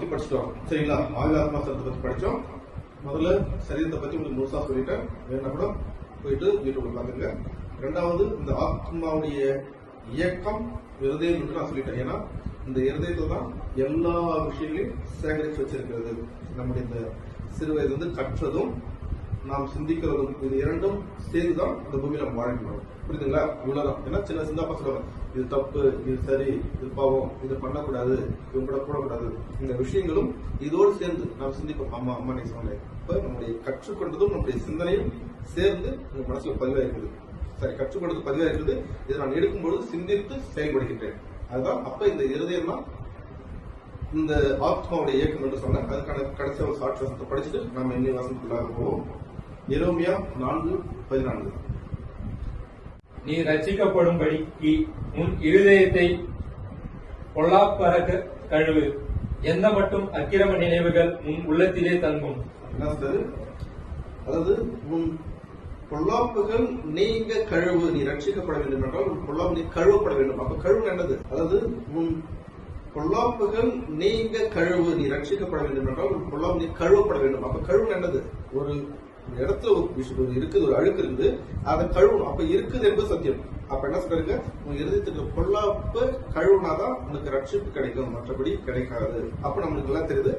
பத்தி படிச்சிட்டோம் சரிங்களா. ஆயுள் ஆத்மா சரத்தை பத்தி படிச்சோம். முதல்ல சரீரத்தை பத்தி உங்களுக்கு முழுசா சொல்லிட்டேன். வேணா கூட போயிட்டு யூடியூப்ல பாத்துங்க. ரெண்டாவது இந்த ஆத்மாவுடைய இயக்கம் இருதயம் என்று நான் சொல்லிட்டேன். ஏன்னா இந்த இருதயத்துல தான் எல்லா விஷயங்களையும் சேகரித்து வச்சிருக்கிறது. நம்முடைய இந்த சிறு வயது வந்து கற்றதும் நாம் சிந்திக்கிறதும் இது இரண்டும் சேர்ந்துதான் இந்த பூமியில நம்ம வாழ்க்கணும். புரியுதுங்களா? இவ்வளவுதான். ஏன்னா சின்ன சின்னப்பா சொல்லுவாங்க, இது தப்பு, இது சரி, இது பாவம், இது பண்ணக்கூடாது, இது கூட போடக்கூடாது. இந்த விஷயங்களும் இதோடு சேர்ந்து நாம் சிந்திப்போம். அம்மா அம்மா நீ சொன்னேன். இப்ப நம்முடைய கற்றுக்கொண்டதும் நம்முடைய சிந்தனையும் சேர்ந்து உங்க மனசுல பதிவாயிருக்குது. சரி, கற்றுக்கொண்டது பதிவாயிருக்குது. இதை நான் எடுக்கும்போது சிந்தித்து செயல்படுகின்றேன். அதுதான் அப்ப இந்த இருதயம் இந்த ஆத்மாவுடைய இயக்கம் என்று சொன்ன அதுக்கான கடைசி ஒரு சாட்சி வசனத்தை படிச்சுட்டு நாம இன்னும் வசனத்துக்குள்ளாக போவோம். எரேமியா 4:14. நீ ரட்சிக்கப்படும்படிக்கு உன் இருதயத்தை பொல்லாப்பற கழுவு, எந்த மட்டும் அக்கிரம நினைவுகள் உன் உள்ளத்திலே தங்கும். என்ன சொல்றது? அதாவது உன் பொல்லாப்புகள் நீங்க கழுவு. நீ ரட்சிக்கப்பட வேண்டும் என்றால் உன் பொல்லாப்பு நீ கழுவப்பட வேண்டும். அப்ப கழுவு என்னது? அதாவது உன் பொல்லாப்புகள் நீங்க கழுவு. நீ ரட்சிக்கப்பட வேண்டும் என்றால் உன் பொல்லாப்பு நீ கழுவப்பட வேண்டும். அப்ப கழுவு என்னது? ஒரு இடத்துல ஒரு விஷயம் இருக்குது, ஒரு அழுக்கு இருக்குது, அதை கழுவணும். அப்ப இருக்குது என்பது சத்தியம். அப்ப என்ன சொல்றீங்க? உங்க இருதயத்துக்கு பொல்லாப்பு கழுவுனாதான் உனக்கு ரட்சிப்பு கிடைக்கும், மற்றபடி கிடைக்காது. அப்ப நம்மளுக்கு எல்லாம் தெரியுது,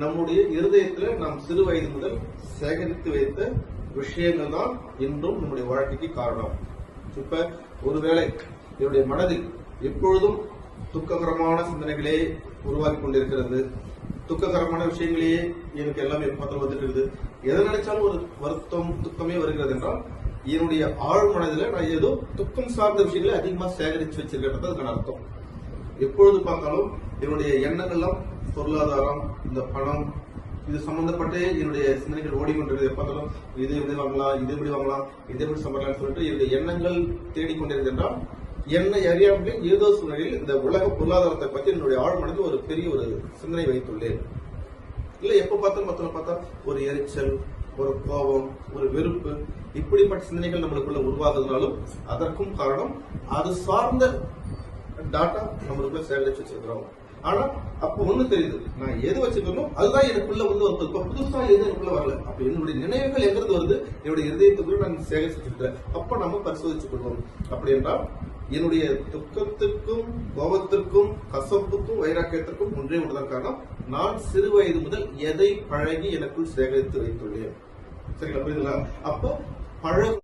நம்முடைய இருதயத்துல நாம் சிறு வயது முதல் சேகரித்து வைத்த விஷயங்கள் தான் இன்றும் நம்முடைய வாழ்க்கைக்கு காரணம். இப்ப ஒருவேளை என்னுடைய மனதில் எப்பொழுதும் துக்ககரமான சிந்தனைகளே உருவாக்கி கொண்டிருக்கிறது, துக்ககரமான விஷயங்களே எனக்கு எல்லாமே எப்ப வந்துட்டு இருக்குது, எதை நினைச்சாலும் ஒரு வருத்தம் துக்கமே வருகிறது என்றால் என்னுடைய ஆழ் மனதில் நான் ஏதோ துக்கம் சார்ந்த விஷயங்களை அதிகமா சேகரித்து வச்சிருக்கிறது அதுக்கான அர்த்தம். எப்பொழுது பார்த்தாலும் என்னுடைய எண்ணங்கள்லாம் பொருளாதாரம், இந்த பணம், இது சம்பந்தப்பட்டு என்னுடைய சிந்தனைகள் ஓடிக்கொண்டிருக்கிறது. எப்ப பார்த்தாலும் இது எப்படி வாங்கலாம், இது எப்படி வாங்கலாம், இது எப்படி சம்பளம் சொல்லிட்டு என்னுடைய எண்ணங்கள் தேடிக்கொண்டிருக்கிறது என்றால் என்னை அறியாமலே ஏதோ சூழ்நிலையில் இந்த உலக பொருளாதாரத்தை பற்றி என்னுடைய ஆழ் மனதில் ஒரு பெரிய ஒரு சிந்தனை வைத்துள்ளேன். இல்ல எப்ப பார்த்தாலும் மத்தவங்க பார்த்தா ஒரு எரிச்சல், ஒரு கோபம், ஒரு வெறுப்பு, இப்படிப்பட்ட சிந்தனைகள் நம்மளுக்குள்ள உருவாகுதுனாலும் அதற்கும் காரணம் அது சார்ந்த டாட்டா நம்மளுக்குள்ள சேகரிச்சு வச்சிருக்கிறோம். ஆனா அப்ப ஒண்ணு தெரியுது, நான் எது வச்சுக்கணும் அதுதான் எனக்குள்ள வந்து ஒரு புதுசா எது எனக்குள்ள வரல. அப்ப என்னுடைய நினைவுகள் எங்கிருந்து வருது? என்னுடைய இதயத்துக்குள்ள நான் சேகரிச்சு வச்சிருக்கிறேன். அப்ப நம்ம பரிசோதிச்சு கொள்வோம். அப்படி என்றால் என்னுடைய துக்கத்திற்கும் கோபத்திற்கும் கசப்புக்கும் வைராக்கியத்திற்கும் ஒன்றே ஒன்றுதான் காரணம், நான் சிறு வயது முதல் எதை பழகி எனக்குள் சேகரித்து வைத்துள்ளேன். சரிங்களா? புரியுதுங்களா? அப்ப பழக